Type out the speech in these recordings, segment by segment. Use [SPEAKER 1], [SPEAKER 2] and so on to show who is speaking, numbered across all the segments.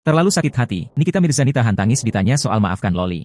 [SPEAKER 1] Terlalu sakit hati, Nikita Mirzani tahan tangis ditanya soal maafkan Loli.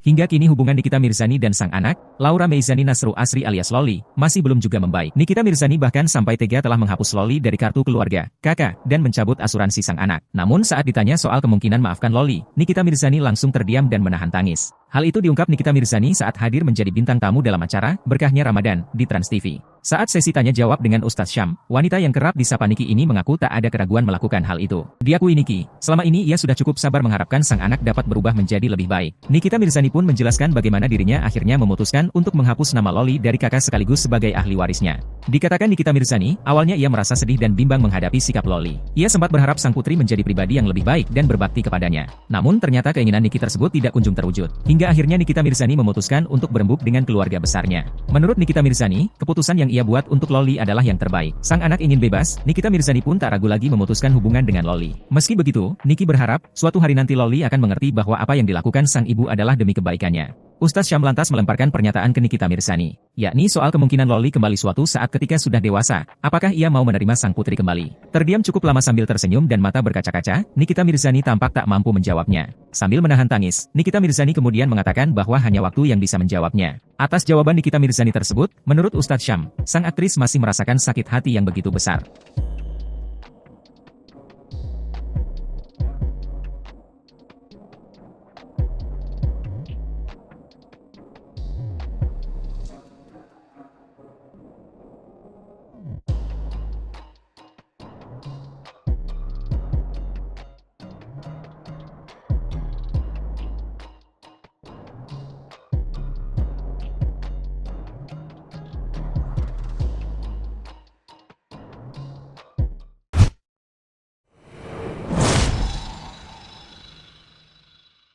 [SPEAKER 1] Hingga kini hubungan Nikita Mirzani dan sang anak, Laura Meizani Nasru Asri alias Loli, masih belum juga membaik. Nikita Mirzani bahkan sampai tega telah menghapus Loli dari kartu keluarga, kakak, dan mencabut asuransi sang anak. Namun saat ditanya soal kemungkinan maafkan Loli, Nikita Mirzani langsung terdiam dan menahan tangis. Hal itu diungkap Nikita Mirzani saat hadir menjadi bintang tamu dalam acara Berkahnya Ramadan di Trans TV. Saat sesi tanya jawab dengan Ustadz Syam, wanita yang kerap disapa Niki ini mengaku tak ada keraguan melakukan hal itu. Diakui Niki, selama ini ia sudah cukup sabar mengharapkan sang anak dapat berubah menjadi lebih baik. Nikita Mirzani pun menjelaskan bagaimana dirinya akhirnya memutuskan untuk menghapus nama Loli dari kakak sekaligus sebagai ahli warisnya. Dikatakan Nikita Mirzani, awalnya ia merasa sedih dan bimbang menghadapi sikap Loli. Ia sempat berharap sang putri menjadi pribadi yang lebih baik dan berbakti kepadanya. Namun ternyata keinginan Niki tersebut tidak kunjung terwujud. Hingga akhirnya Nikita Mirzani memutuskan untuk berembuk dengan keluarga besarnya. Menurut Nikita Mirzani, keputusan yang ia buat untuk Loli adalah yang terbaik. Sang anak ingin bebas, Nikita Mirzani pun tak ragu lagi memutuskan hubungan dengan Loli. Meski begitu, Niki berharap, suatu hari nanti Loli akan mengerti bahwa apa yang dilakukan sang ibu adalah demi kebaikannya. Ustadz Syam lantas melemparkan pernyataan ke Nikita Mirzani, yakni soal kemungkinan Loli kembali suatu saat ketika sudah dewasa, apakah ia mau menerima sang putri kembali. Terdiam cukup lama sambil tersenyum dan mata berkaca-kaca, Nikita Mirzani tampak tak mampu menjawabnya. Sambil menahan tangis, Nikita Mirzani kemudian mengatakan bahwa hanya waktu yang bisa menjawabnya. Atas jawaban Nikita Mirzani tersebut, menurut Ustadz Syam, sang aktris masih merasakan sakit hati yang begitu besar.